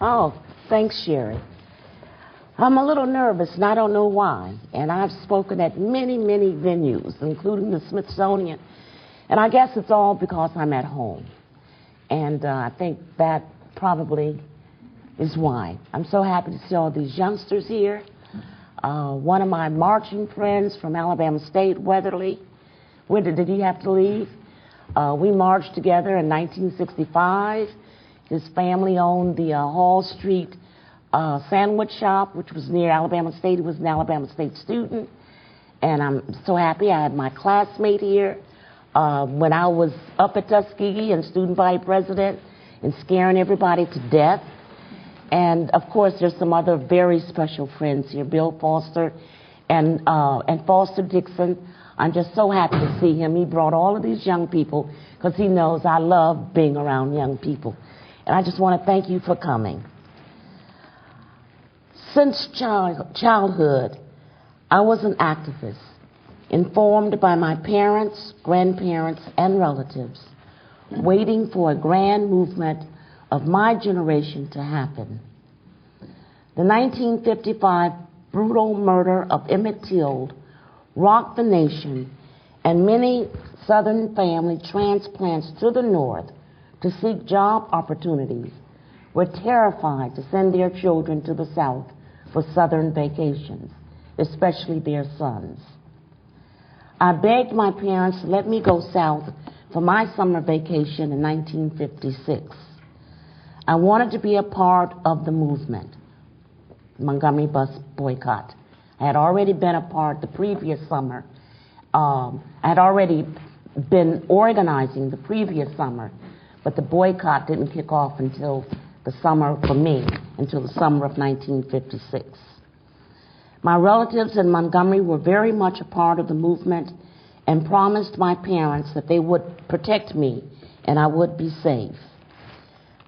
Oh, thanks, Sherry. I'm a little nervous, and I don't know why. And I've spoken at many, many venues, including the Smithsonian. And I guess it's all because I'm at home. And I think that probably is why. I'm so happy to see all these youngsters here. One of my marching friends from Alabama State, Weatherly, did he have to leave? We marched together in 1965. His family owned the Hall Street sandwich shop, which was near Alabama State. He was an Alabama State student. And I'm so happy I had my classmate here when I was up at Tuskegee and student body president and scaring everybody to death. And, of course, there's some other very special friends here, Bill Foster and Foster Dixon. I'm just so happy to see him. He brought all of these young people because he knows I love being around young people. And I just want to thank you for coming. Since childhood, I was an activist, informed by my parents, grandparents, and relatives, waiting for a grand movement of my generation to happen. The 1955 brutal murder of Emmett Till rocked the nation, and many Southern family transplants to the North to seek job opportunities were terrified to send their children to the South for Southern vacations, especially their sons. I begged my parents to let me go south for my summer vacation in 1956. I wanted to be a part of the movement, Montgomery bus boycott. I had already been a part the previous summer. I had already been organizing the previous summer, but the boycott didn't kick off until the summer, for me, until the summer of 1956. My relatives in Montgomery were very much a part of the movement and promised my parents that they would protect me and I would be safe.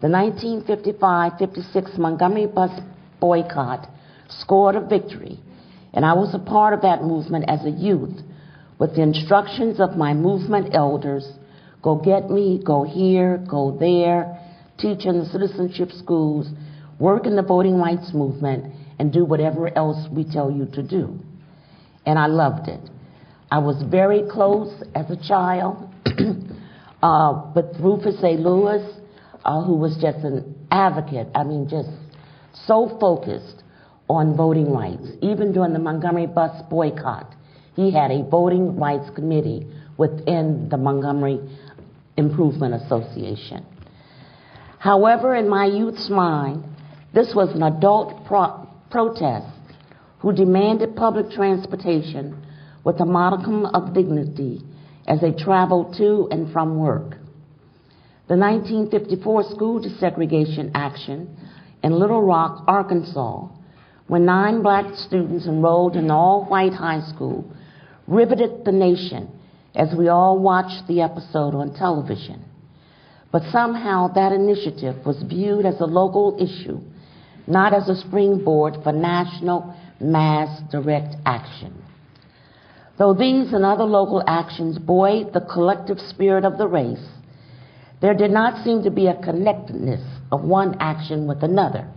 The 1955-56 Montgomery bus boycott scored a victory, and I was a part of that movement as a youth with the instructions of my movement elders: go get me, go here, go there, teach in the citizenship schools, work in the voting rights movement, and do whatever else we tell you to do. And I loved it. I was very close as a child with Rufus A. Lewis, who was just an advocate, just so focused on voting rights. Even during the Montgomery bus boycott, he had a voting rights committee within the Montgomery Improvement Association. However, in my youth's mind, this was an adult protest who demanded public transportation with a modicum of dignity as they traveled to and from work. The 1954 school desegregation action in Little Rock, Arkansas, when 9 black students enrolled in an all-white high school, riveted the nation as we all watched the episode on television. But somehow that initiative was viewed as a local issue, not as a springboard for national mass direct action. Though these and other local actions buoyed the collective spirit of the race, there did not seem to be a connectedness of one action with another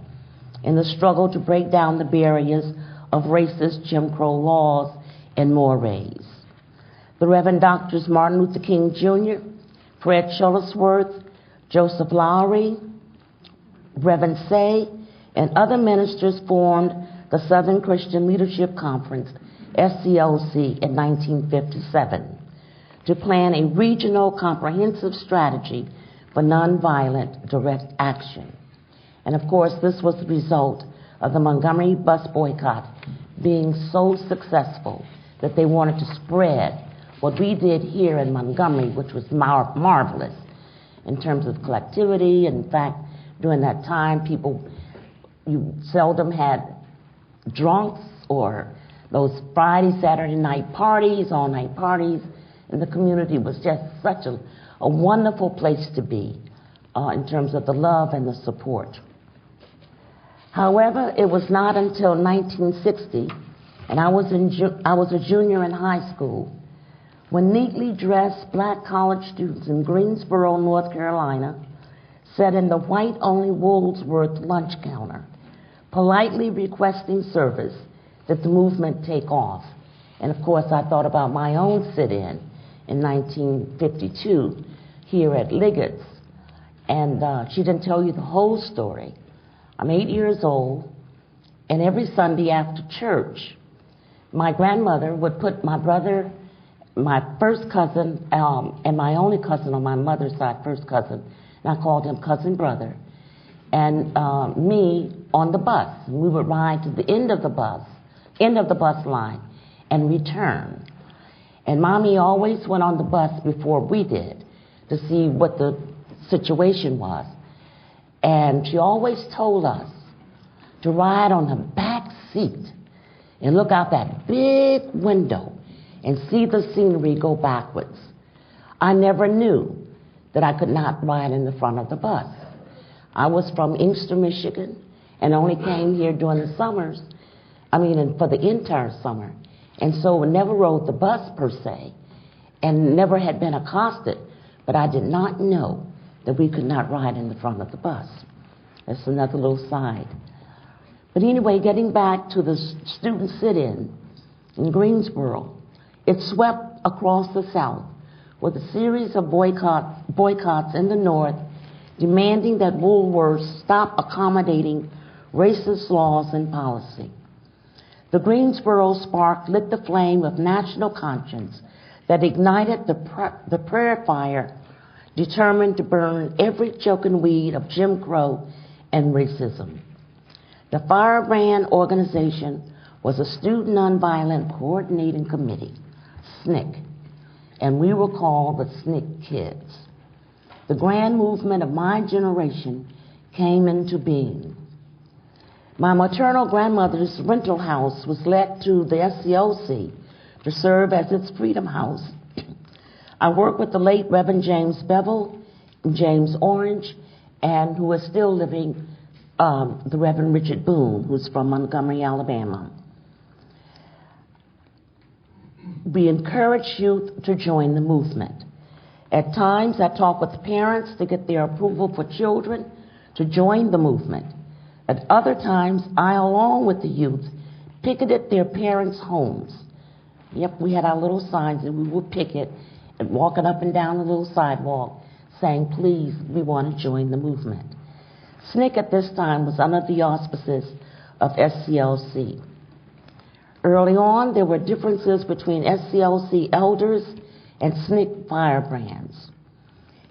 in the struggle to break down the barriers of racist Jim Crow laws and mores. The Reverend Doctors Martin Luther King Jr., Fred Shuttlesworth, Joseph Lowry, Reverend Say, and other ministers formed the Southern Christian Leadership Conference, SCLC, in 1957 to plan a regional comprehensive strategy for nonviolent direct action. And of course, this was the result of the Montgomery bus boycott being so successful that they wanted to spread what we did here in Montgomery, which was marvelous in terms of collectivity. In fact, during that time, you seldom had drunks or those Friday, Saturday night parties, all-night parties, and the community was just such a wonderful place to be in terms of the love and the support. However, it was not until 1960, and I was a junior in high school, when neatly dressed black college students in Greensboro, North Carolina, sat in the white-only Woolworth lunch counter, politely requesting service that the movement take off. And of course, I thought about my own sit-in 1952 here at Liggett's. And she didn't tell you the whole story. I'm 8 years old, and every Sunday after church, my grandmother would put my brother, my first cousin, and my only cousin on my mother's side, first cousin, and I called him cousin brother, and me on the bus. We would ride to the end of the bus line, and return. And Mommy always went on the bus before we did to see what the situation was. And she always told us to ride on the back seat and look out that big window and see the scenery go backwards. I never knew that I could not ride in the front of the bus. I was from Inkster, Michigan, and only came here during the summers, for the entire summer. And so never rode the bus per se, and never had been accosted, but I did not know that we could not ride in the front of the bus. That's another little side. But anyway, getting back to the student sit-in in Greensboro, it swept across the South with a series of boycotts in the North, demanding that Woolworths stop accommodating racist laws and policy. The Greensboro spark lit the flame of national conscience that ignited the prayer fire, determined to burn every choking weed of Jim Crow and racism. The Firebrand organization was a Student Nonviolent Coordinating Committee, SNCC, and we were called the SNCC Kids. The grand movement of my generation came into being. My maternal grandmother's rental house was let to the SCLC to serve as its Freedom House. I worked with the late Reverend James Bevel, James Orange, and who is still living, the Reverend Richard Boone, who's from Montgomery, Alabama. We encourage youth to join the movement. At times, I talk with parents to get their approval for children to join the movement. At other times, I, along with the youth, picketed their parents' homes. Yep, we had our little signs, and we would picket and walking up and down the little sidewalk saying, please, we want to join the movement. SNCC at this time was under the auspices of SCLC. Early on, there were differences between SCLC elders and SNCC firebrands.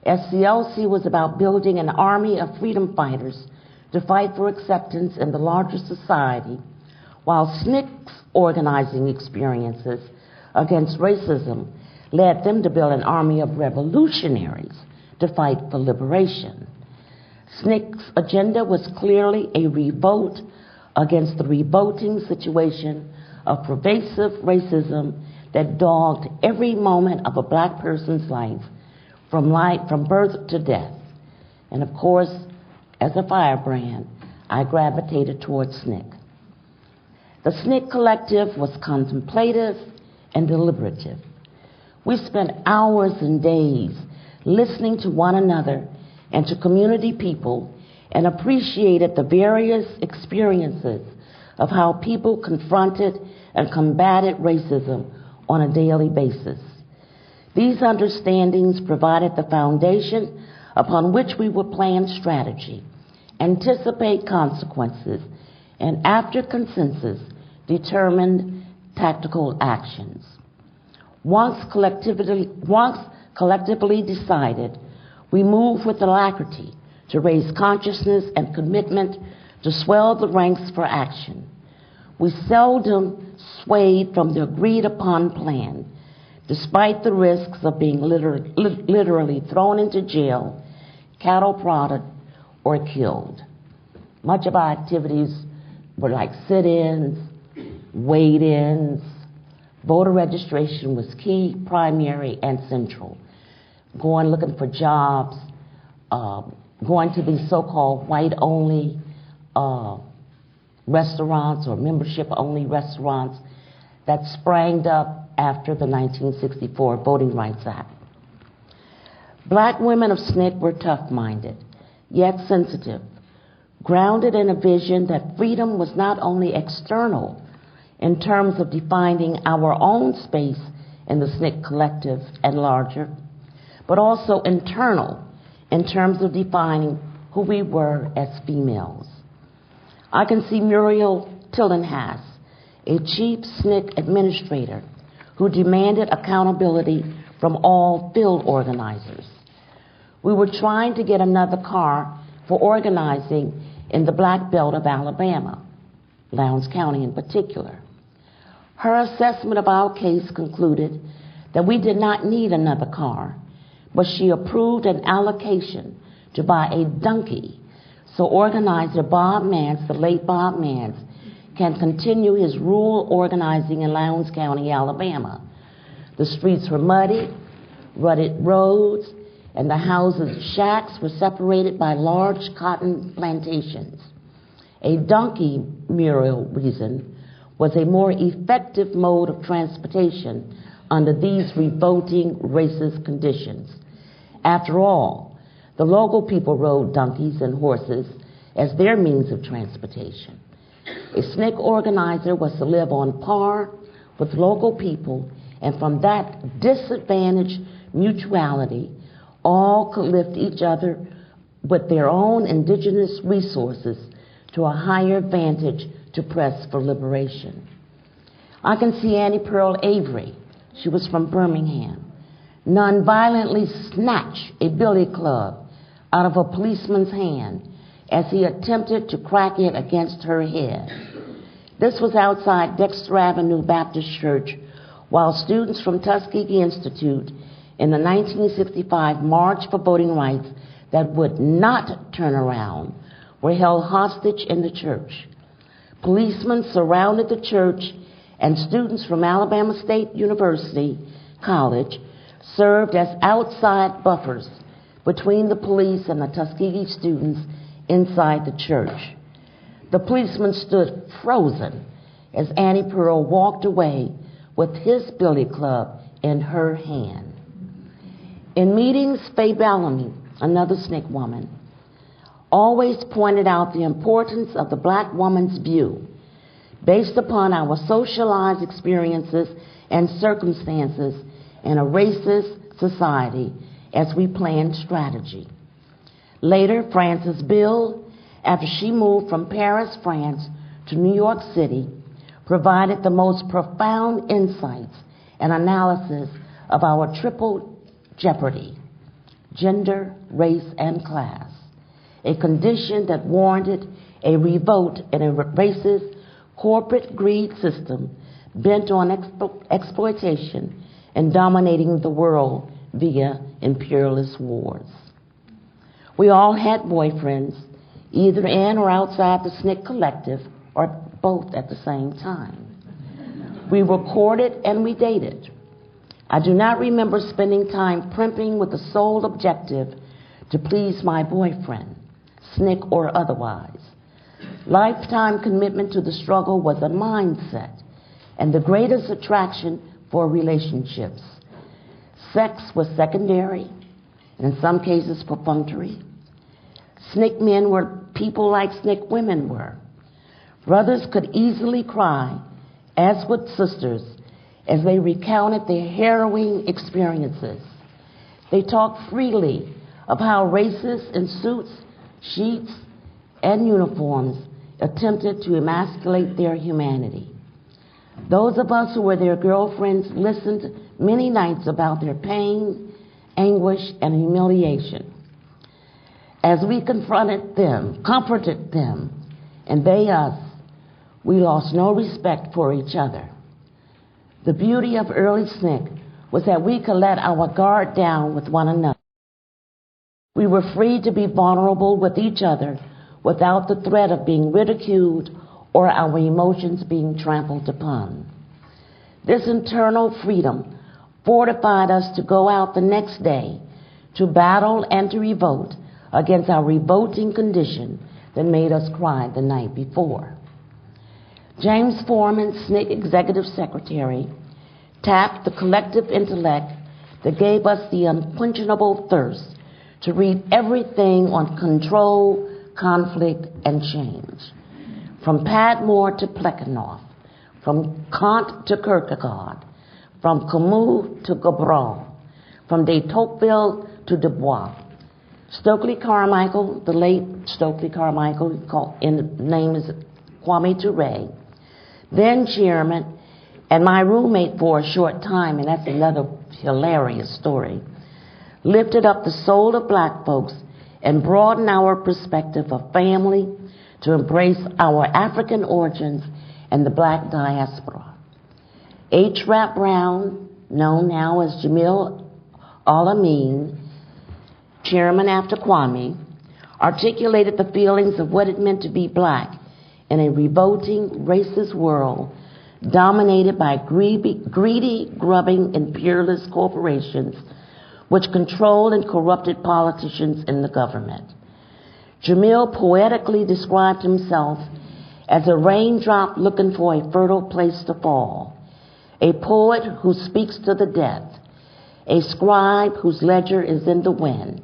SCLC was about building an army of freedom fighters to fight for acceptance in the larger society, while SNCC's organizing experiences against racism led them to build an army of revolutionaries to fight for liberation. SNCC's agenda was clearly a revolt against the revolting situation of pervasive racism that dogged every moment of a black person's life from birth to death. And of course, as a firebrand, I gravitated towards SNCC. The SNCC collective was contemplative and deliberative. We spent hours and days listening to one another and to community people and appreciated the various experiences of how people confronted and combated racism on a daily basis. These understandings provided the foundation upon which we would plan strategy, anticipate consequences, and after consensus, determine tactical actions. Once collectively decided, we moved with alacrity to raise consciousness and commitment to swell the ranks for action. We seldom swayed from the agreed-upon plan, despite the risks of being literally thrown into jail, cattle prodded, or killed. Much of our activities were like sit-ins, wait-ins. Voter registration was key, primary, and central. Going looking for jobs, going to these so-called white-only restaurants or membership-only restaurants that sprang up after the 1964 Voting Rights Act. Black women of SNCC were tough-minded. yet sensitive, grounded in a vision that freedom was not only external in terms of defining our own space in the SNCC collective and larger, but also internal in terms of defining who we were as females. I can see Muriel Tildenhas, a chief SNCC administrator who demanded accountability from all field organizers. We were trying to get another car for organizing in the Black Belt of Alabama, Lowndes County in particular. Her assessment of our case concluded that we did not need another car, but she approved an allocation to buy a donkey so organizer Bob Mance, the late Bob Mance, can continue his rural organizing in Lowndes County, Alabama. The streets were muddy, rutted roads, and the houses' shacks were separated by large cotton plantations. A donkey, Muriel reasoned, was a more effective mode of transportation under these revolting racist conditions. After all, the local people rode donkeys and horses as their means of transportation. A SNCC organizer was to live on par with local people, and from that disadvantaged mutuality, all could lift each other with their own indigenous resources to a higher vantage to press for liberation. I can see Annie Pearl Avery, she was from Birmingham, nonviolently snatch a billy club out of a policeman's hand as he attempted to crack it against her head. This was outside Dexter Avenue Baptist Church, while students from Tuskegee Institute in the 1965 March for Voting Rights that would not turn around were held hostage in the church. Policemen surrounded the church, and students from Alabama State University College served as outside buffers between the police and the Tuskegee students inside the church. The policeman stood frozen as Annie Pearl walked away with his billy club in her hand. In meetings, Faye Bellamy, another SNCC woman, always pointed out the importance of the black woman's view based upon our socialized experiences and circumstances in a racist society as we planned strategy. Later, Frances Bill, after she moved from Paris, France to New York City, provided the most profound insights and analysis of our triple jeopardy: gender, race, and class, a condition that warranted a revolt in a racist corporate greed system bent on exploitation and dominating the world via imperialist wars. We all had boyfriends, either in or outside the SNCC collective, or both at the same time. We were courted and we dated. I do not remember spending time primping with the sole objective to please my boyfriend, SNCC or otherwise. Lifetime commitment to the struggle was a mindset and the greatest attraction for relationships. Sex was secondary, and in some cases perfunctory. SNCC men were people like SNCC women were. Brothers could easily cry, as would sisters, as they recounted their harrowing experiences. They talked freely of how racists in suits, sheets, and uniforms attempted to emasculate their humanity. Those of us who were their girlfriends listened many nights about their pain, anguish, and humiliation. As we confronted them, comforted them, and they us, we lost no respect for each other. The beauty of early SNCC was that we could let our guard down with one another. We were free to be vulnerable with each other without the threat of being ridiculed or our emotions being trampled upon. This internal freedom fortified us to go out the next day to battle and to revolt against our revolting condition that made us cry the night before. James Foreman, SNCC Executive Secretary, tapped the collective intellect that gave us the unquenchable thirst to read everything on control, conflict, and change. From Padmore to Plekhanov, from Kant to Kierkegaard, from Camus to Gabral, from de Tocqueville to Du Bois. Stokely Carmichael, the late Stokely Carmichael, name is Kwame Ture, then chairman, and my roommate for a short time, and that's another hilarious story, lifted up the soul of black folks and broadened our perspective of family to embrace our African origins and the black diaspora. H. Rap Brown, known now as Jamil Al-Amin, chairman after Kwame, articulated the feelings of what it meant to be black in a revolting, racist world dominated by greedy, grubbing, imperialist corporations which controlled and corrupted politicians in the government. Jamil poetically described himself as a raindrop looking for a fertile place to fall, a poet who speaks to the deaf, a scribe whose ledger is in the wind,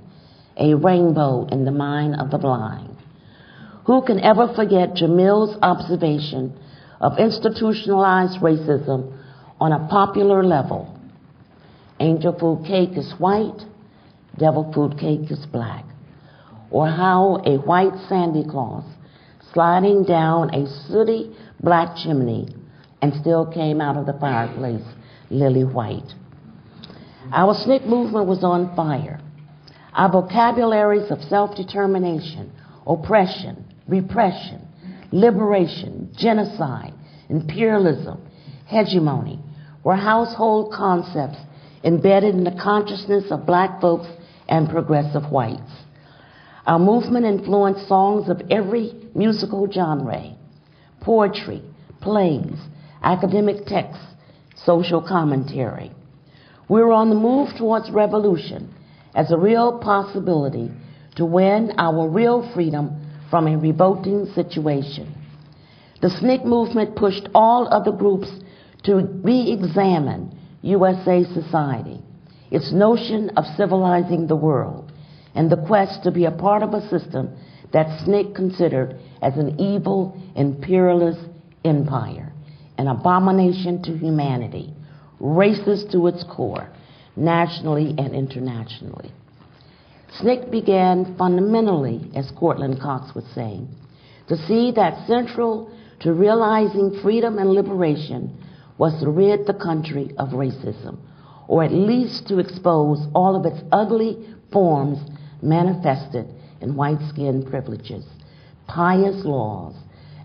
a rainbow in the mind of the blind. Who can ever forget Jamil's observation of institutionalized racism on a popular level? Angel food cake is white, devil food cake is black. Or how a white Santa Claus sliding down a sooty black chimney and still came out of the fireplace lily white. Our SNCC movement was on fire. Our vocabularies of self-determination, oppression, repression, liberation, genocide, imperialism, hegemony were household concepts embedded in the consciousness of black folks and progressive whites. Our movement influenced songs of every musical genre, poetry, plays, academic texts, social commentary. We were on the move towards revolution as a real possibility to win our real freedom from a revolting situation. The SNCC movement pushed all other groups to re-examine USA society, its notion of civilizing the world, and the quest to be a part of a system that SNCC considered as an evil, imperialist empire, an abomination to humanity, racist to its core, nationally and internationally. SNCC began fundamentally, as Cortland Cox would say, to see that central to realizing freedom and liberation was to rid the country of racism, or at least to expose all of its ugly forms manifested in white skin privileges, pious laws,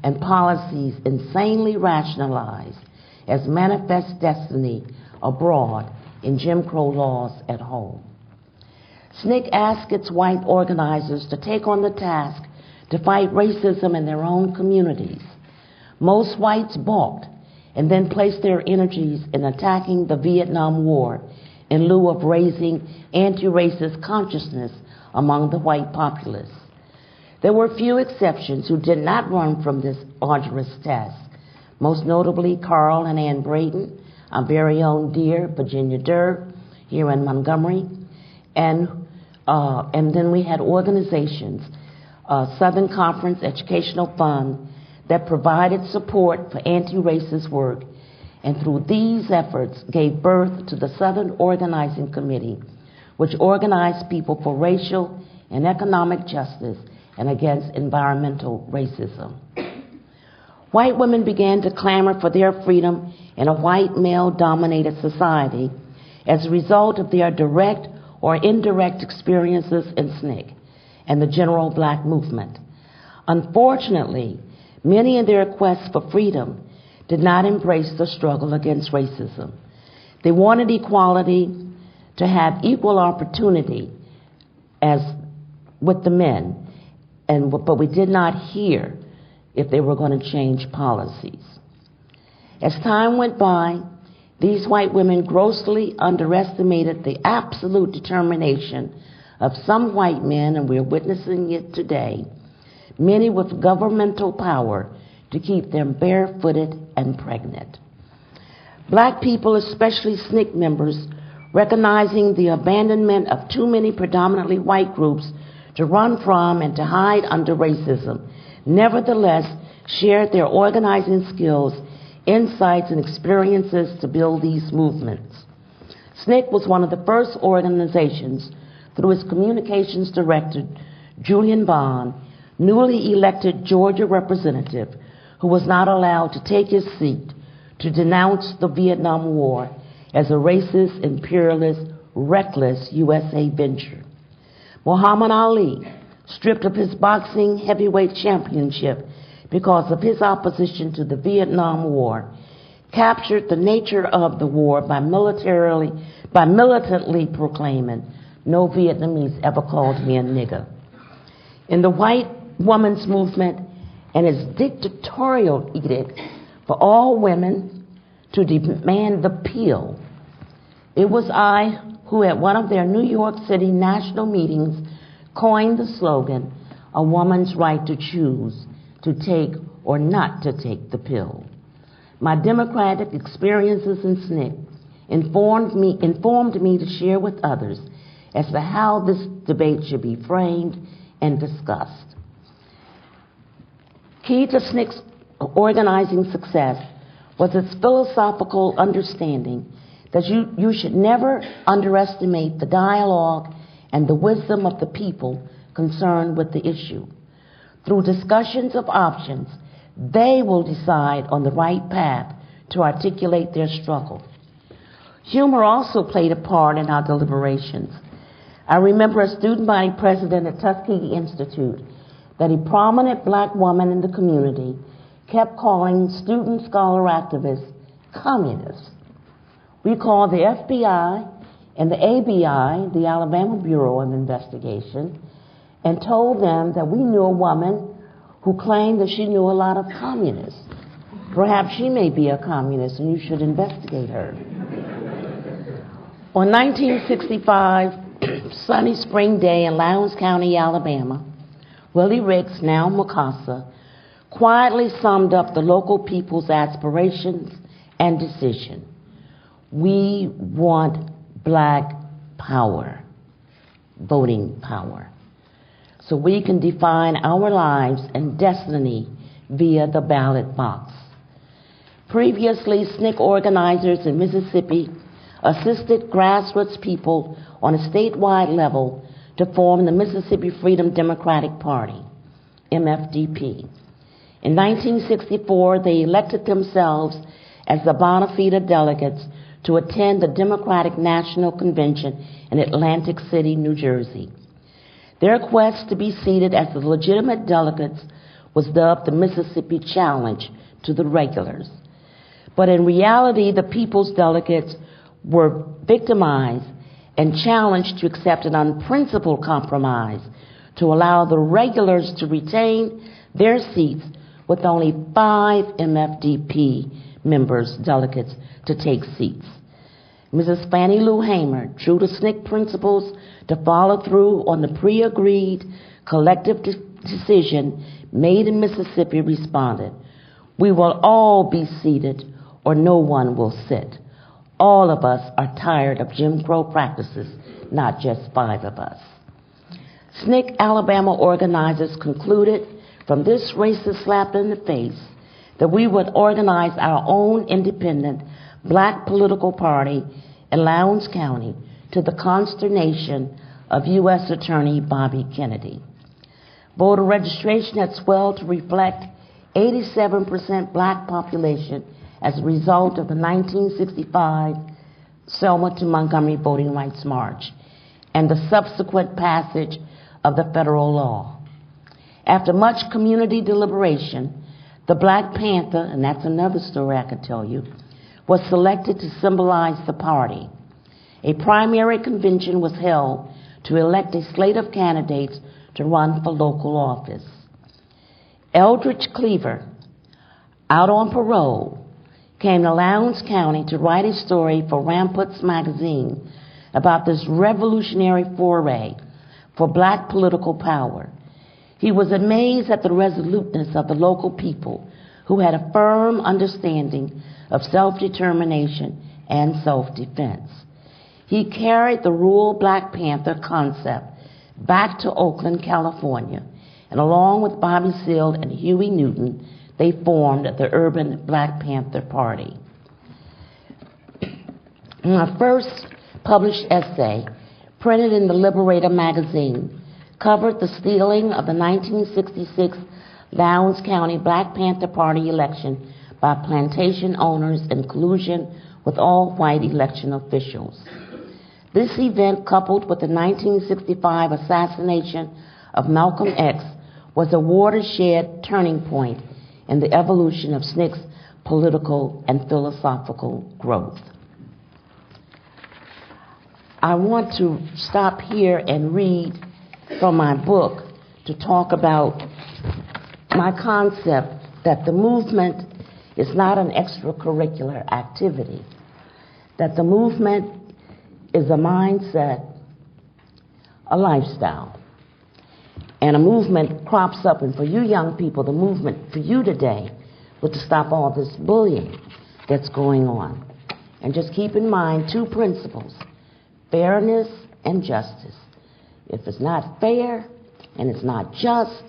and policies insanely rationalized as manifest destiny abroad in Jim Crow laws at home. SNCC asked its white organizers to take on the task to fight racism in their own communities. Most whites balked and then placed their energies in attacking the Vietnam War in lieu of raising anti-racist consciousness among the white populace. There were few exceptions who did not run from this arduous task, most notably Carl and Ann Braden, our very own dear Virginia Durr here in Montgomery, and then we had organizations, Southern Conference Educational Fund, that provided support for anti-racist work, and through these efforts gave birth to the Southern Organizing Committee, which organized people for racial and economic justice and against environmental racism. White women began to clamor for their freedom in a white male-dominated society as a result of their direct or indirect experiences in SNCC and the general black movement. Unfortunately, many in their quest for freedom did not embrace the struggle against racism. They wanted equality, to have equal opportunity as with the men, but we did not hear if they were going to change policies. As time went by, these white women grossly underestimated the absolute determination of some white men, and we're witnessing it today, many with governmental power, to keep them barefooted and pregnant. Black people, especially SNCC members, recognizing the abandonment of too many predominantly white groups to run from and to hide under racism, nevertheless shared their organizing skills, insights, and experiences to build these movements. SNCC was one of the first organizations, through its communications director, Julian Bond, newly elected Georgia representative, who was not allowed to take his seat, to denounce the Vietnam War as a racist, imperialist, reckless USA venture. Muhammad Ali, stripped of his boxing heavyweight championship because of his opposition to the Vietnam War, captured the nature of the war by militantly proclaiming, "No Vietnamese ever called me a nigger." In the white woman's movement and its dictatorial edict for all women to demand the pill, it was I who at one of their New York City national meetings coined the slogan, "A woman's right to choose to take or not to take the pill." My democratic experiences in SNCC informed me to share with others as to how this debate should be framed and discussed. Key to SNCC's organizing success was its philosophical understanding that you should never underestimate the dialogue and the wisdom of the people concerned with the issue. Through discussions of options, they will decide on the right path to articulate their struggle. Humor also played a part in our deliberations. I remember a student body president at Tuskegee Institute that a prominent black woman in the community kept calling student scholar activists communists. We called the FBI and the ABI, the Alabama Bureau of Investigation, and told them that we knew a woman who claimed that she knew a lot of communists. Perhaps she may be a communist and you should investigate her. On 1965, sunny spring day in Lowndes County, Alabama, Willie Ricks, now Mukasa, quietly summed up the local people's aspirations and decision. We want black power, voting power, so we can define our lives and destiny via the ballot box. Previously, SNCC organizers in Mississippi assisted grassroots people on a statewide level to form the Mississippi Freedom Democratic Party, MFDP. In 1964, they elected themselves as the bona fide delegates to attend the Democratic National Convention in Atlantic City, New Jersey. Their quest to be seated as the legitimate delegates was dubbed the Mississippi Challenge to the regulars. But in reality, the people's delegates were victimized and challenged to accept an unprincipled compromise to allow the regulars to retain their seats with only 5 MFDP members, delegates, to take seats. Mrs. Fannie Lou Hamer, true to SNCC principles to follow through on the pre-agreed collective decision made in Mississippi, responded, "We will all be seated or no one will sit. All of us are tired of Jim Crow practices, not just 5 of us." SNCC Alabama organizers concluded from this racist slap in the face that we would organize our own independent black political party in Lowndes County, to the consternation of U.S. Attorney Bobby Kennedy. Voter registration had swelled to reflect 87% black population as a result of the 1965 Selma to Montgomery Voting Rights March and the subsequent passage of the federal law. After much community deliberation, the Black Panther, and that's another story I could tell you, was selected to symbolize the party. A primary convention was held to elect a slate of candidates to run for local office. Eldridge Cleaver, out on parole, came to Lowndes County to write a story for Ramparts magazine about this revolutionary foray for black political power. He was amazed at the resoluteness of the local people who had a firm understanding of self-determination and self-defense. He carried the rural Black Panther concept back to Oakland, California, and along with Bobby Seale and Huey Newton, they formed the Urban Black Panther Party. My first published essay, printed in the Liberator magazine, covered the stealing of the 1966 Lowndes County Black Panther Party election by plantation owners in collusion with all-white election officials. This event, coupled with the 1965 assassination of Malcolm X, was a watershed turning point in the evolution of SNCC's political and philosophical growth. I want to stop here and read from my book to talk about my concept that the movement is not an extracurricular activity, that the movement is a mindset, a lifestyle. And a movement crops up, and for you young people, the movement for you today was to stop all this bullying that's going on. And just keep in mind two principles: fairness and justice. If it's not fair and it's not just,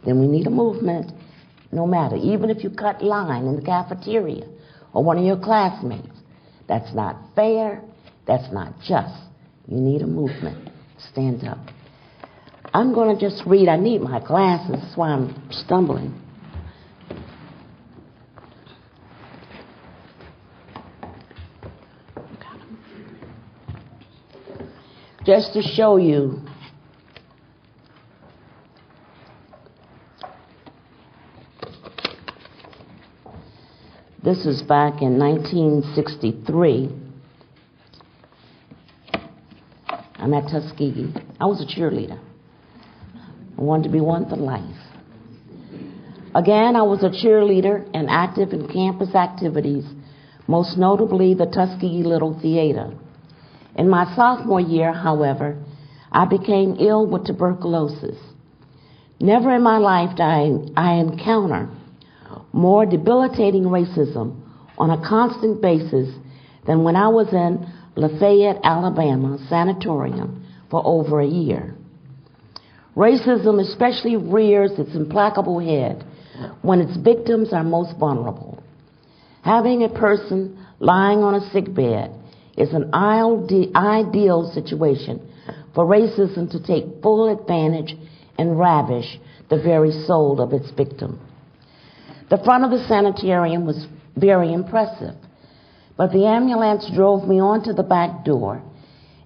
then we need a movement, no matter. Even if you cut line in the cafeteria or one of your classmates, that's not fair, that's not just. You need a movement. Stand up. I'm going to just read. I need my glasses, that's why I'm stumbling. Just to show you this is back in 1963. I'm at Tuskegee. I was a cheerleader. I wanted to be one for life. Again, I was a cheerleader and active in campus activities, most notably the Tuskegee Little Theater. In my sophomore year, however, I became ill with tuberculosis. Never in my life did I encounter more debilitating racism on a constant basis than when I was in Lafayette, Alabama sanatorium for over a year. Racism especially rears its implacable head when its victims are most vulnerable. Having a person lying on a sick bed is an ideal situation for racism to take full advantage and ravish the very soul of its victim. The front of the sanitarium was very impressive, but the ambulance drove me onto the back door,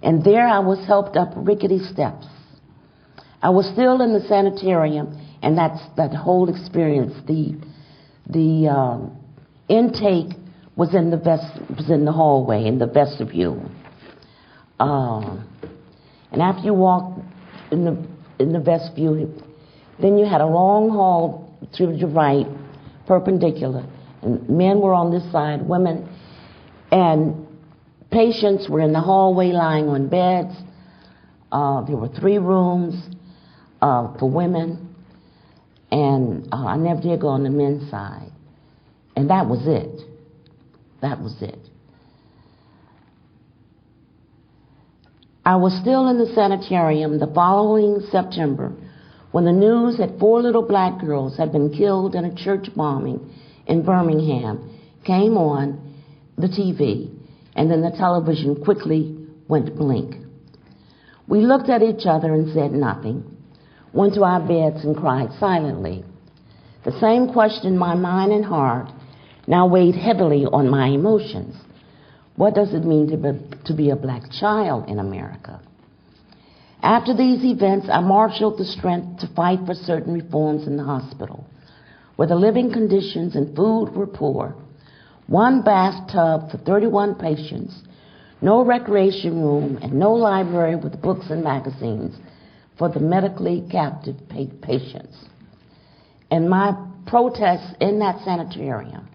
and there I was helped up rickety steps. I was still in the sanitarium, and that whole experience. The intake was in the hallway, in the vestibule. And after you walked in the vestibule, then you had a long hall to your right, perpendicular, and men were on this side, women, and patients were in the hallway lying on beds. There were 3 rooms for women, and I never did go on the men's side. And that was it. That was it. I was still in the sanitarium the following September when the news that 4 little black girls had been killed in a church bombing in Birmingham came on the TV, and then the television quickly went blink. We looked at each other and said nothing, went to our beds and cried silently. The same question in my mind and heart now weighed heavily on my emotions. What does it mean to be a black child in America? After these events, I marshaled the strength to fight for certain reforms in the hospital, where the living conditions and food were poor. 1 bathtub for 31 patients, no recreation room, and no library with books and magazines for the medically captive patients. And my protest in that sanitarium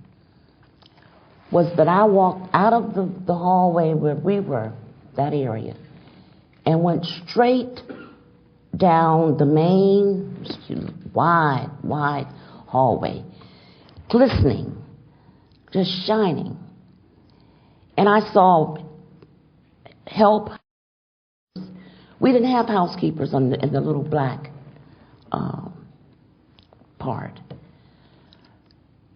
was that I walked out of the hallway where we were, that area, and went straight down the main, wide hallway, glistening, just shining. And I saw help. We didn't have housekeepers in the little black part.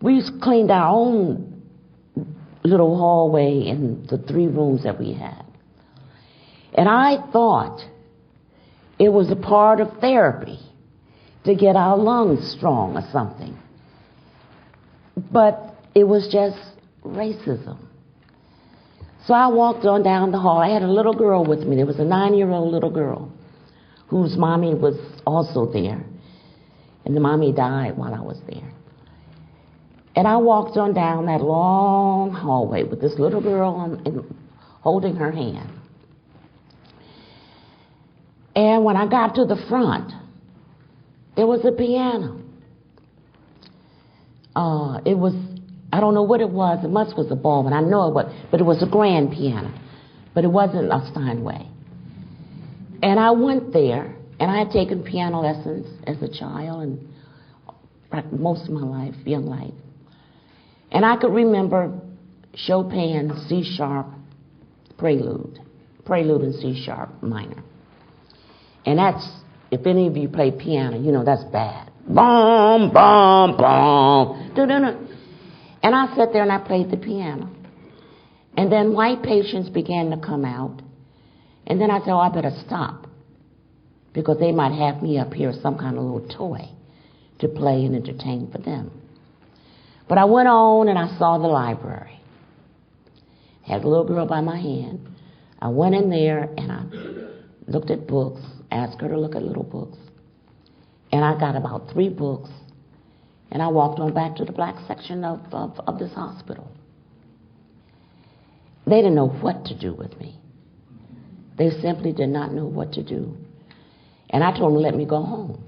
We cleaned our own little hallway in the 3 rooms that we had. And I thought it was a part of therapy to get our lungs strong or something. But it was just racism. So I walked on down the hall. I had a little girl with me. There was a 9-year-old little girl whose mommy was also there. And the mommy died while I was there. And I walked on down that long hallway with this little girl holding her hand. And when I got to the front, there was a piano. It was, I don't know what it was. It must was a Baldwin. I know it was, but it was a grand piano. But it wasn't a Steinway. And I went there, and I had taken piano lessons as a child and most of my life, young life. And I could remember Chopin's C-sharp prelude in C-sharp minor. And that's, if any of you play piano, you know that's bad. Boom, boom, boom. And I sat there and I played the piano. And then white patients began to come out. And then I said, oh, I better stop, because they might have me up here some kind of little toy to play and entertain for them. But I went on and I saw the library. Had a little girl by my hand. I went in there and I looked at books, asked her to look at little books. And I got about 3 books. And I walked on back to the black section of this hospital. They didn't know what to do with me. They simply did not know what to do. And I told them to let me go home.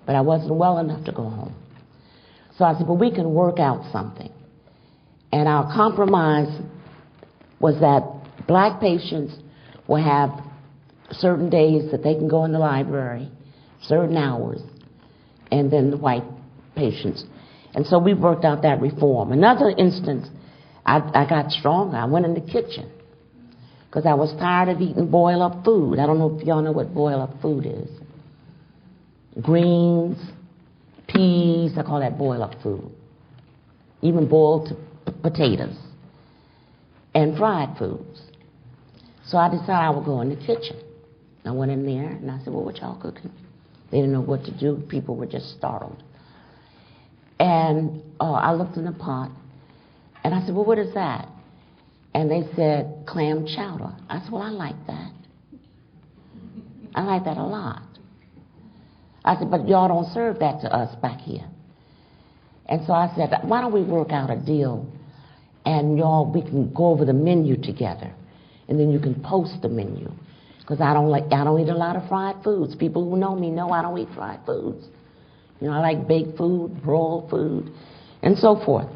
But I wasn't well enough to go home. So I said, well, we can work out something. And our compromise was that black patients will have certain days that they can go in the library, certain hours, and then the white patients. And so we worked out that reform. Another instance, I got stronger. I went in the kitchen because I was tired of eating boil-up food. I don't know if y'all know what boil-up food is. Greens, peas, I call that boil-up food. Even boiled potatoes and fried foods. So I decided I would go in the kitchen. I went in there and I said, well, what y'all cooking? They didn't know what to do. People were just startled. And I looked in the pot and I said, well, what is that? And they said, clam chowder. I said, well, I like that. I like that a lot. I said, but y'all don't serve that to us back here. And so I said, why don't we work out a deal and we can go over the menu together, and then you can post the menu. Because I don't eat a lot of fried foods. People who know me know I don't eat fried foods. You know, I like baked food, broiled food, and so forth.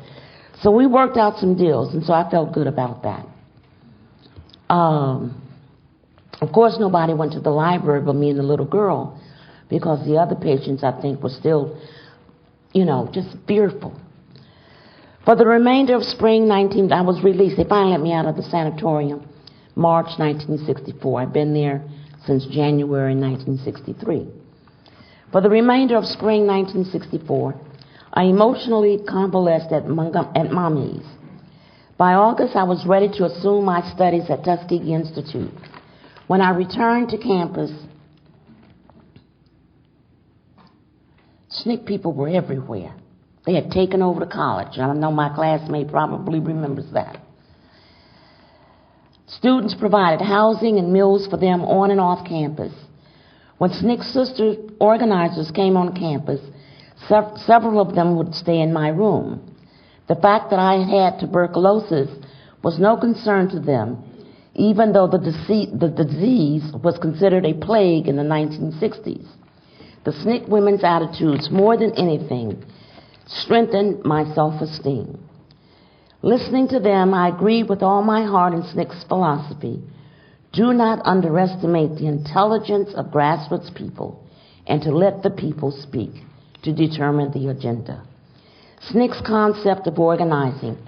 So we worked out some deals, and so I felt good about that. Of course, nobody went to the library but me and the little girl, because the other patients, I think, were still, just fearful. For the remainder of spring I was released. They finally let me out of the sanatorium, March 1964. I've been there since January 1963. For the remainder of spring 1964, I emotionally convalesced at Mommy's. By August, I was ready to assume my studies at Tuskegee Institute. When I returned to campus, SNCC people were everywhere. They had taken over the college. I know my classmate probably remembers that. Students provided housing and meals for them on and off campus. When SNCC sister organizers came on campus, several of them would stay in my room. The fact that I had tuberculosis was no concern to them, even though the disease was considered a plague in the 1960s. The SNCC women's attitudes, more than anything, strengthened my self-esteem. Listening to them, I agreed with all my heart in SNCC's philosophy. Do not underestimate the intelligence of grassroots people, and to let the people speak to determine the agenda. SNCC's concept of organizing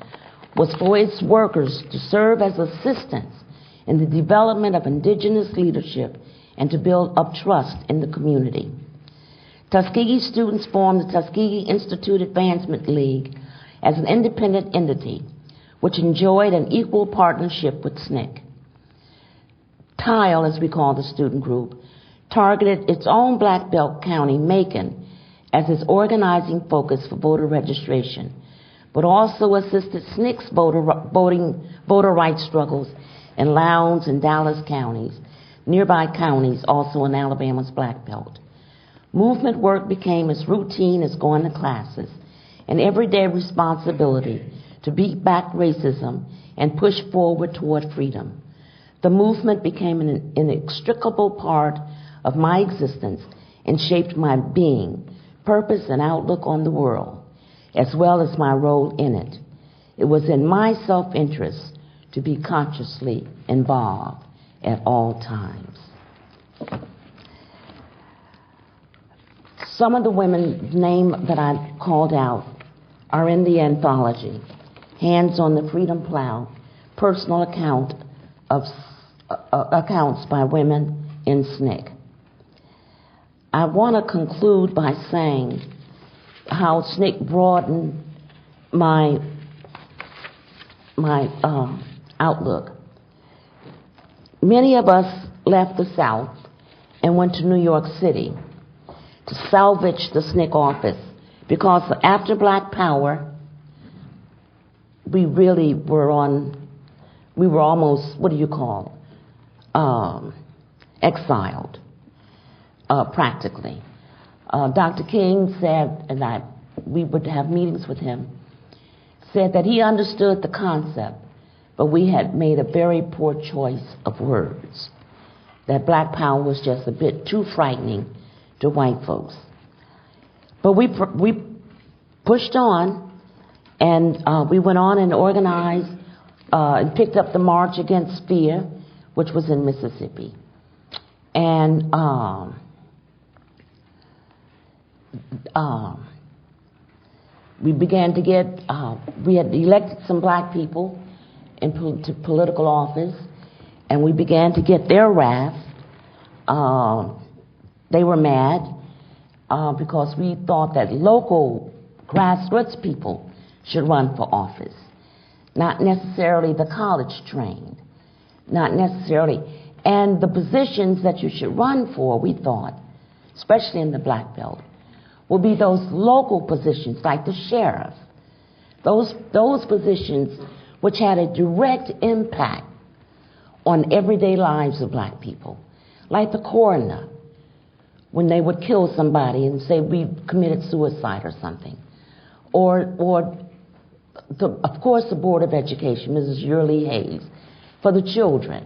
was for its workers to serve as assistants in the development of indigenous leadership and to build up trust in the community. Tuskegee students formed the Tuskegee Institute Advancement League as an independent entity, which enjoyed an equal partnership with SNCC. TILE, as we call the student group, targeted its own Black Belt county, Macon, as its organizing focus for voter registration, but also assisted SNCC's voter rights struggles in Lowndes and Dallas counties, nearby counties also in Alabama's Black Belt. Movement work became as routine as going to classes, an everyday responsibility to beat back racism and push forward toward freedom. The movement became an inextricable part of my existence and shaped my being, purpose, and outlook on the world, as well as my role in it. It was in my self-interest to be consciously involved at all times. Some of the women's names that I called out are in the anthology, Hands on the Freedom Plow, personal accounts by women in SNCC. I want to conclude by saying how SNCC broadened my outlook. Many of us left the South and went to New York City to salvage the SNCC office, because after Black Power, we really were almost, exiled, practically. Dr. King said, and we would have meetings with him, said that he understood the concept, but we had made a very poor choice of words, that Black Power was just a bit too frightening to white folks. But we pushed on, and we went on and organized and picked up the March Against Fear, which was in Mississippi. And we began to get, we had elected some black people into political office, and we began to get their wrath. They were mad because we thought that local grassroots people should run for office, not necessarily the college trained, not necessarily. And the positions that you should run for, we thought, especially in the Black Belt, will be those local positions like the sheriff, those positions which had a direct impact on everyday lives of black people, like the coroner, when they would kill somebody and say we committed suicide or something, or of course the Board of Education, Mrs. Yearly Hayes, for the children,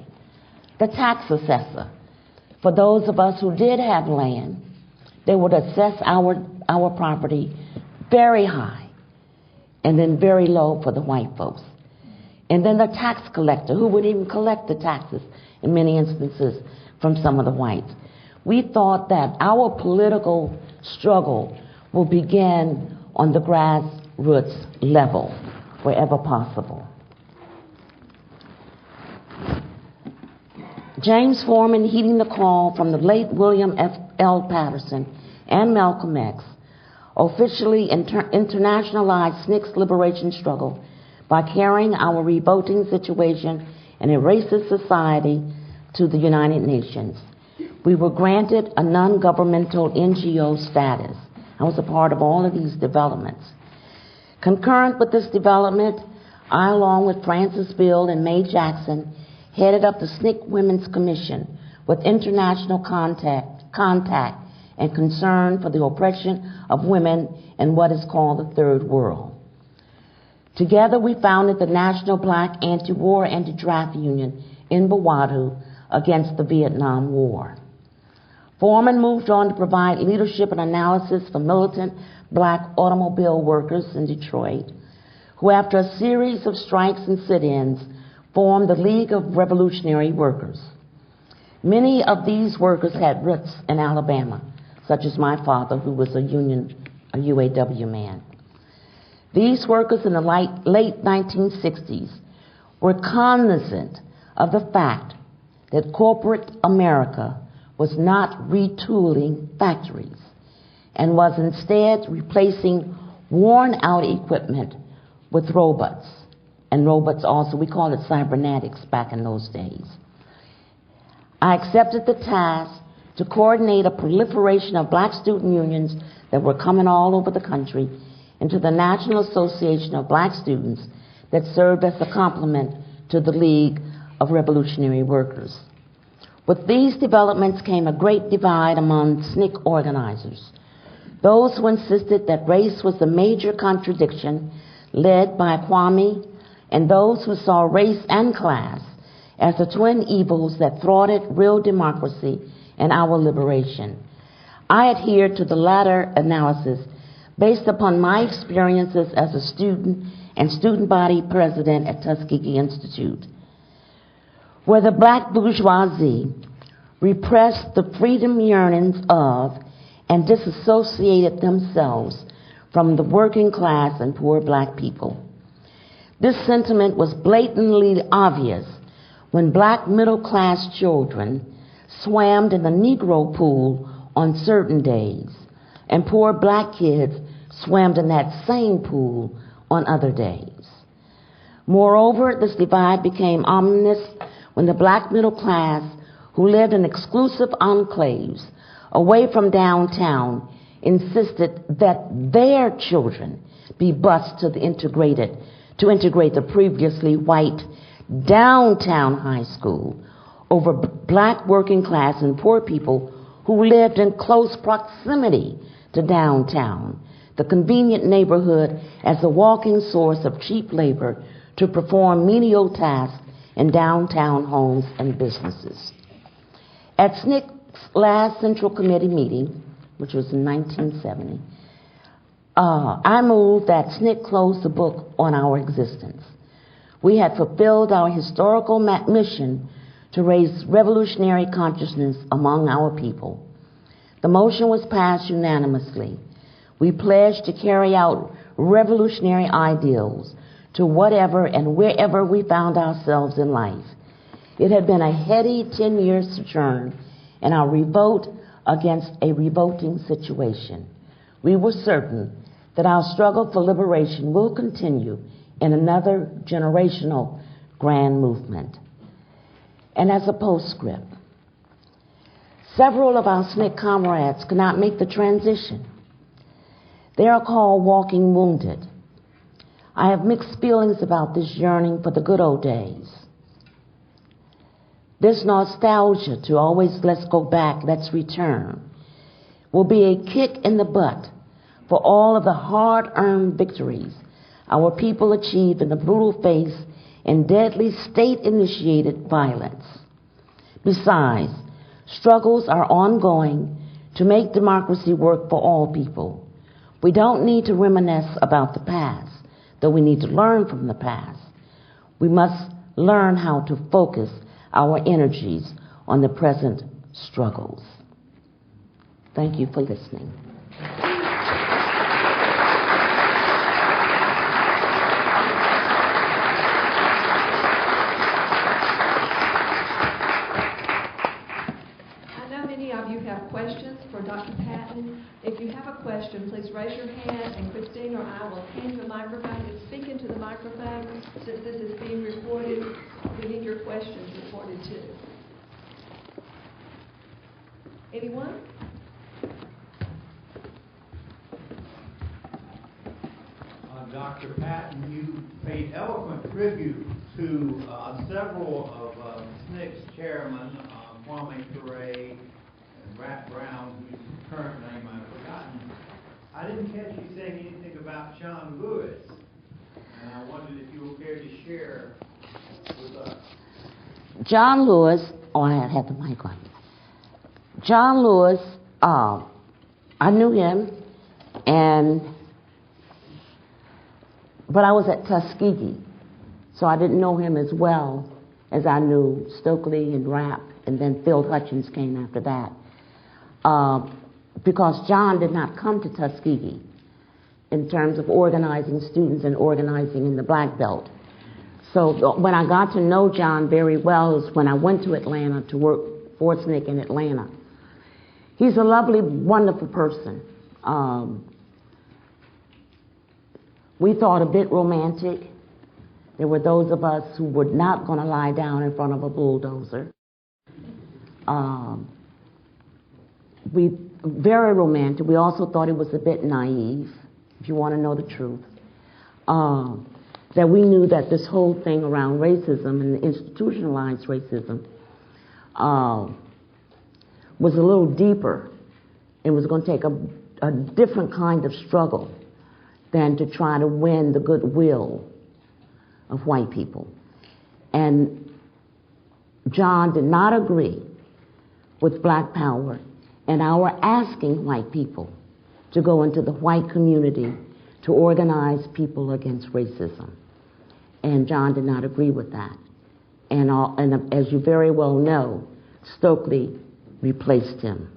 the tax assessor, for those of us who did have land, they would assess our property very high and then very low for the white folks. And then the tax collector, who would even collect the taxes in many instances from some of the whites. We thought that our political struggle will begin on the grassroots level wherever possible. James Forman, heeding the call from the late William L. Patterson and Malcolm X, officially internationalized SNCC's liberation struggle by carrying our revolting situation in a racist society to the United Nations. We were granted a non-governmental NGO status. I was a part of all of these developments. Concurrent with this development, I, along with Frances Bill and Mae Jackson, headed up the SNCC Women's Commission with international contact and concern for the oppression of women in what is called the Third World. Together, we founded the National Black Anti-War Anti-Draft Union in Bowadu against the Vietnam War. Foreman moved on to provide leadership and analysis for militant black automobile workers in Detroit, who, after a series of strikes and sit-ins, formed the League of Revolutionary Workers. Many of these workers had roots in Alabama, such as my father, who was a UAW man. These workers in the late 1960s were cognizant of the fact that corporate America was not retooling factories and was instead replacing worn-out equipment with robots. And robots also, we called it cybernetics back in those days. I accepted the task to coordinate a proliferation of black student unions that were coming all over the country into the National Association of Black Students that served as a complement to the League of Revolutionary Workers. With these developments came a great divide among SNCC organizers. Those who insisted that race was the major contradiction, led by Kwame, and those who saw race and class as the twin evils that thwarted real democracy and our liberation. I adhered to the latter analysis based upon my experiences as a student and student body president at Tuskegee Institute, where the black bourgeoisie repressed the freedom yearnings of and disassociated themselves from the working class and poor black people. This sentiment was blatantly obvious when black middle-class children swam in the Negro pool on certain days, and poor black kids swam in that same pool on other days. Moreover, this divide became ominous when the black middle class, who lived in exclusive enclaves away from downtown, insisted that their children be bused to integrate the previously white downtown high school over black working class and poor people who lived in close proximity to downtown, the convenient neighborhood as a walking source of cheap labor to perform menial tasks in downtown homes and businesses. At SNCC's last Central Committee meeting, which was in 1970, I moved that SNCC close the book on our existence. We had fulfilled our historical mission to raise revolutionary consciousness among our people. The motion was passed unanimously. We pledged to carry out revolutionary ideals to whatever and wherever we found ourselves in life. It had been a heady 10-year sojourn and our revolt against a revolting situation. We were certain that our struggle for liberation will continue in another generational grand movement. And as a postscript, several of our SNCC comrades could not make the transition. They are called walking wounded. I have mixed feelings about this yearning for the good old days. This nostalgia to always let's go back, let's return, will be a kick in the butt for all of the hard-earned victories our people achieved in the brutal face and deadly state-initiated violence. Besides, struggles are ongoing to make democracy work for all people. We don't need to reminisce about the past, though we need to learn from the past. We must learn how to focus our energies on the present struggles. Thank you for listening. Questions for Dr. Patton. If you have a question, please raise your hand and Christine or I will hand you a microphone and speak into the microphone. Since this is being recorded, we need your questions recorded too. Anyone? Dr. Patton, you paid eloquent tribute to several of SNCC's chairmen, Kwame Ture, Rat Brown, whose current name I've forgotten. I didn't catch you saying anything about John Lewis, and I wondered if you were care to share with us. John Lewis, I have the mic on. John Lewis, I knew him, but I was at Tuskegee, so I didn't know him as well as I knew Stokely and Rapp, and then Phil Hutchins came after that. Because John did not come to Tuskegee in terms of organizing students and organizing in the Black Belt. So when I got to know John very well is when I went to Atlanta to work for SNCC in Atlanta. He's a lovely, wonderful person. We thought a bit romantic. There were those of us who were not going to lie down in front of a bulldozer. We very romantic. We also thought he was a bit naive, if you want to know the truth. That we knew that this whole thing around racism and institutionalized racism was a little deeper. It was going to take a different kind of struggle than to try to win the goodwill of white people. And John did not agree with Black Power and our asking white people to go into the white community to organize people against racism. And John did not agree with that. And as you very well know, Stokely replaced him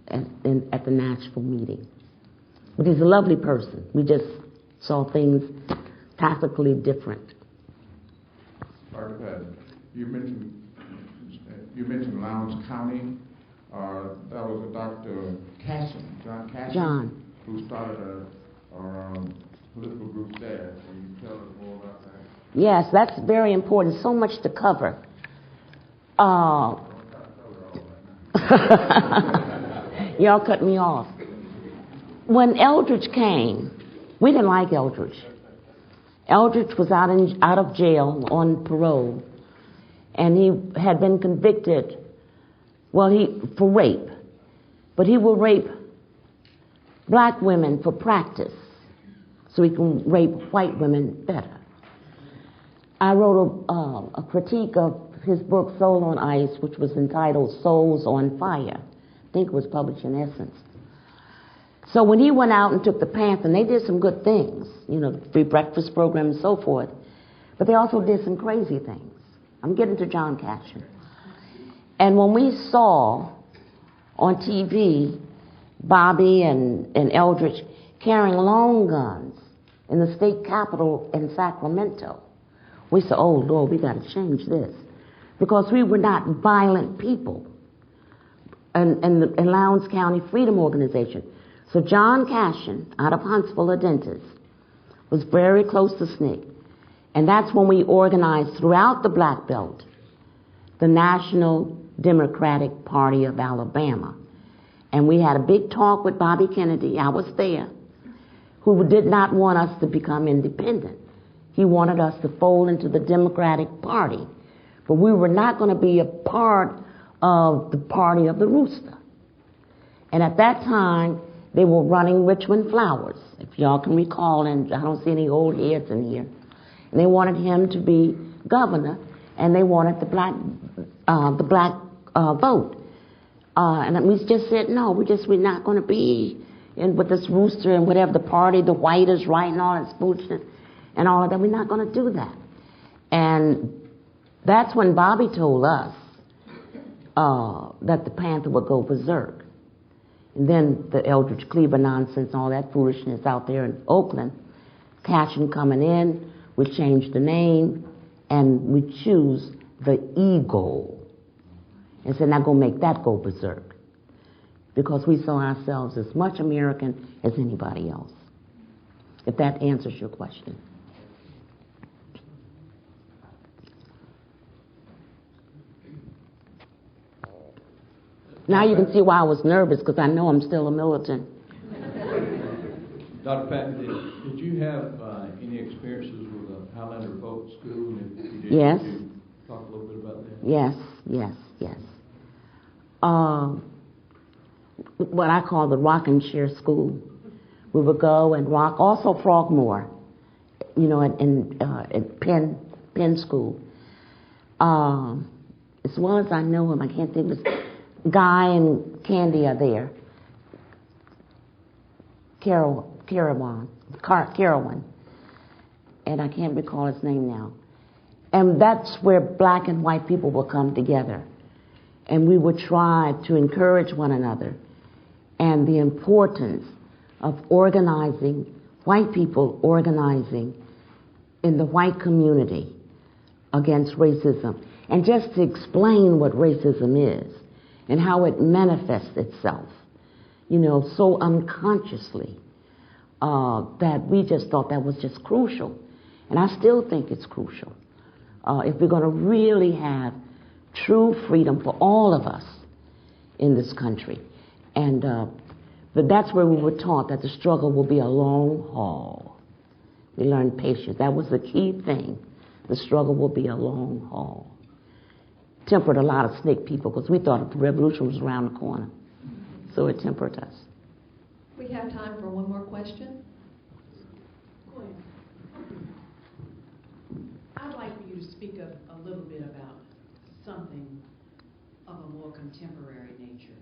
at the Nashville meeting. But he's a lovely person. We just saw things tactically different. Dr. Patton, you mentioned Lowndes County. That was a Dr. Cashin, John Cashin, John, who started a political group there. Can you tell us more about that? Yes, that's very important. So much to cover. Y'all cut me off. When Eldridge came, we didn't like Eldridge. Eldridge was out of jail on parole, and he had been convicted, for rape. But he will rape black women for practice, so he can rape white women better. I wrote a critique of his book, Soul on Ice, which was entitled Souls on Fire. I think it was published in Essence. So when he went out and took the Panther, and they did some good things, free breakfast program and so forth, but they also did some crazy things. I'm getting to John Cashin. And when we saw on TV Bobby and Eldridge carrying long guns in the state capitol in Sacramento, we said, oh, Lord, we got to change this. Because we were not violent people. And Lowndes County Freedom Organization. So John Cashin, out of Huntsville, a dentist, was very close to SNCC. And that's when we organized throughout the Black Belt the National Democratic Party of Alabama. And we had a big talk with Bobby Kennedy, I was there, who did not want us to become independent. He wanted us to fold into the Democratic Party. But we were not going to be a part of the Party of the Rooster. And at that time, they were running Richmond Flowers, if y'all can recall, and I don't see any old heads in here. And they wanted him to be governor, and they wanted the black vote. And we just said, no, we're not going to be in with this rooster and whatever the party, the white is right and all that foolishness and all of that. We're not going to do that. And that's when Bobby told us that the Panther would go berserk. And then the Eldridge Cleaver nonsense, all that foolishness out there in Oakland, Cashin coming in, we changed the name, and we choose the Eagle. And said, now go make that go berserk. Because we saw ourselves as much American as anybody else. If that answers your question. Now you can see why I was nervous, because I know I'm still a militant. Dr. Patton, did you have any experiences with the Highlander Folk School? And if you did, Yes. could you talk a little bit about that? Yes. What I call the rock and share school. We would go and rock, also Frogmore, at Penn School. As well as I know him, I can't think of his... Guy and Candy are there. Carawan. And I can't recall his name now. And that's where black and white people will come together. And we would try to encourage one another and the importance of organizing, white people organizing in the white community against racism. And just to explain what racism is and how it manifests itself, so unconsciously, that we just thought that was just crucial. And I still think it's crucial. If we're going to really have true freedom for all of us in this country. But that's where we were taught that the struggle will be a long haul. We learned patience. That was the key thing. The struggle will be a long haul. Tempered a lot of snake people because we thought the revolution was around the corner. So it tempered us. We have time for one more question. Gwen, I'd like for you to speak a little bit about something of a more contemporary nature.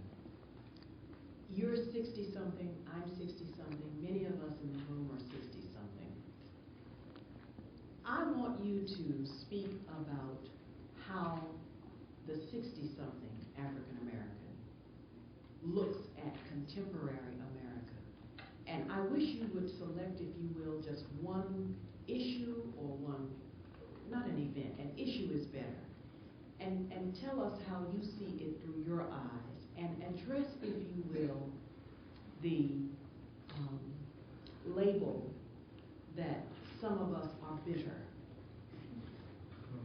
You're 60-something, I'm 60-something, many of us in the room are 60-something. I want you to speak about how the 60-something African American looks at contemporary America. And I wish you would select, if you will, just one issue or not an event, an issue is better. And tell us how you see it through your eyes, and address, if you will, the label that some of us are bitter.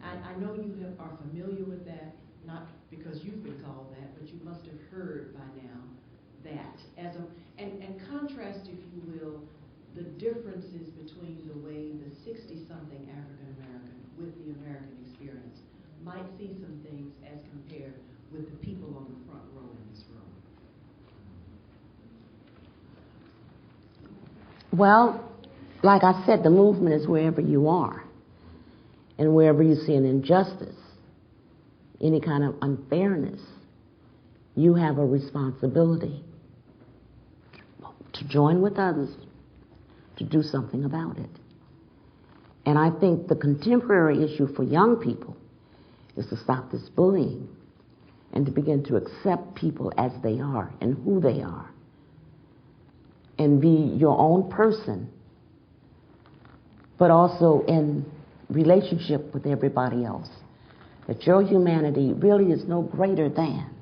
I know you are familiar with that, not because you've been called that, but you must have heard by now that and contrast, if you will, the differences between the way the 60-something African American with the American experience might see some things as compared with the people on the front row in this room. Well, like I said, the movement is wherever you are. And wherever you see an injustice, any kind of unfairness, you have a responsibility to join with others to do something about it. And I think the contemporary issue for young people is to stop this bullying and to begin to accept people as they are and who they are and be your own person, but also in relationship with everybody else. That your humanity really is no greater than.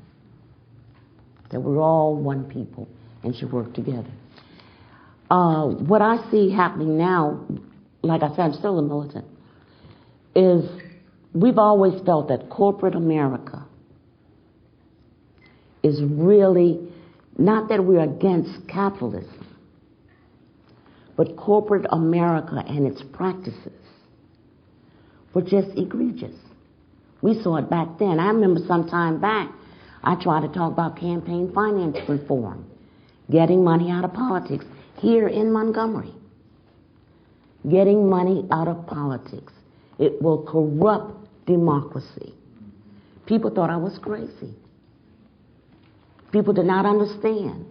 That we're all one people and should work together. What I see happening now, like I said, I'm still a militant, is we've always felt that corporate America is really, not that we're against capitalism, but corporate America and its practices were just egregious. We saw it back then. I remember some time back, I tried to talk about campaign finance reform, getting money out of politics here in Montgomery. Getting money out of politics. It will corrupt democracy. People thought I was crazy. People did not understand.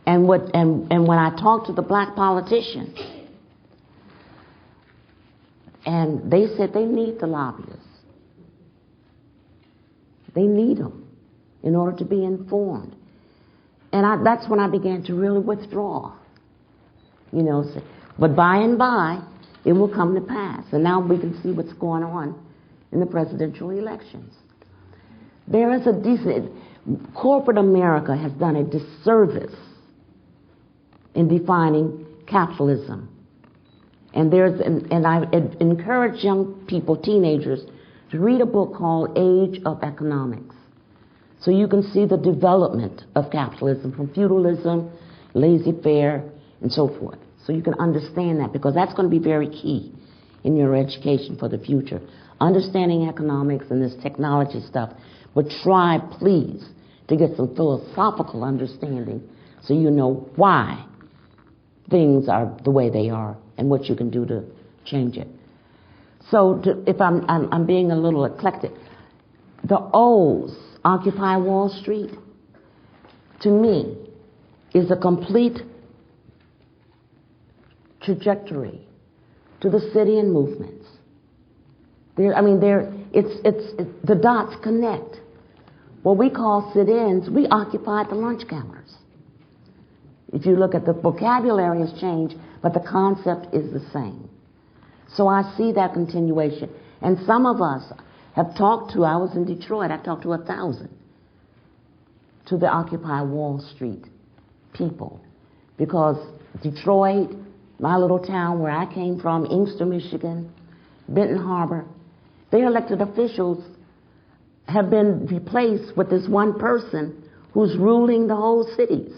And when I talked to the black politicians, and they said they need the lobbyists. They need them in order to be informed. And that's when I began to really withdraw. But by and by, it will come to pass. And now we can see what's going on in the presidential elections. There is corporate America has done a disservice in defining capitalism. And I encourage young people, teenagers, to read a book called Age of Economics. So you can see the development of capitalism from feudalism, laissez-faire, and so forth. So you can understand that, because that's going to be very key in your education for the future. Understanding economics and this technology stuff, but try, please, to get some philosophical understanding so you know why things are the way they are and what you can do to change it. So if I'm being a little eclectic, the O's, Occupy Wall Street, to me, is a complete trajectory to the city and movements. The dots connect. What we call sit-ins, we occupied the lunch counters. If you look at the vocabulary has changed, but the concept is the same. So I see that continuation. And some of us have talked to, I was in Detroit, I talked to 1,000, to the Occupy Wall Street people. Because Detroit, my little town where I came from, Inkster, Michigan, Benton Harbor, their elected officials have been replaced with this one person who's ruling the whole cities.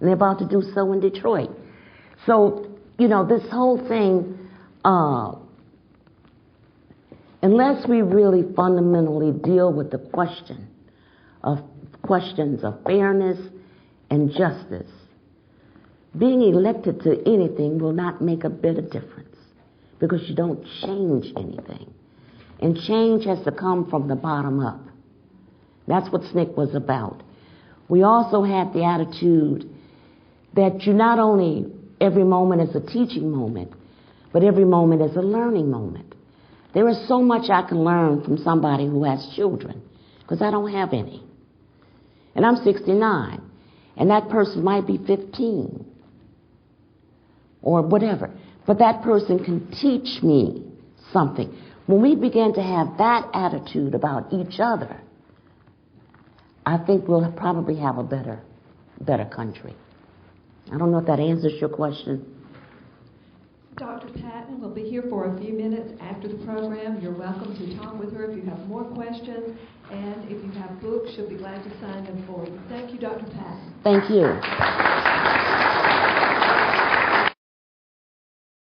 And they're about to do so in Detroit. So, you know, this whole thing, unless we really fundamentally deal with the questions of fairness and justice, being elected to anything will not make a bit of difference, because you don't change anything. And change has to come from the bottom up. That's what SNCC was about. We also had the attitude that you not only, every moment is a teaching moment, but every moment is a learning moment. There is so much I can learn from somebody who has children, because I don't have any. And I'm 69, and that person might be 15, or whatever. But that person can teach me something. When we begin to have that attitude about each other, I think we'll probably have a better country. I don't know if that answers your question. Dr. Patton will be here for a few minutes after the program. You're welcome to talk with her if you have more questions. And if you have books, she'll be glad to sign them for you. Thank you, Dr. Patton. Thank you.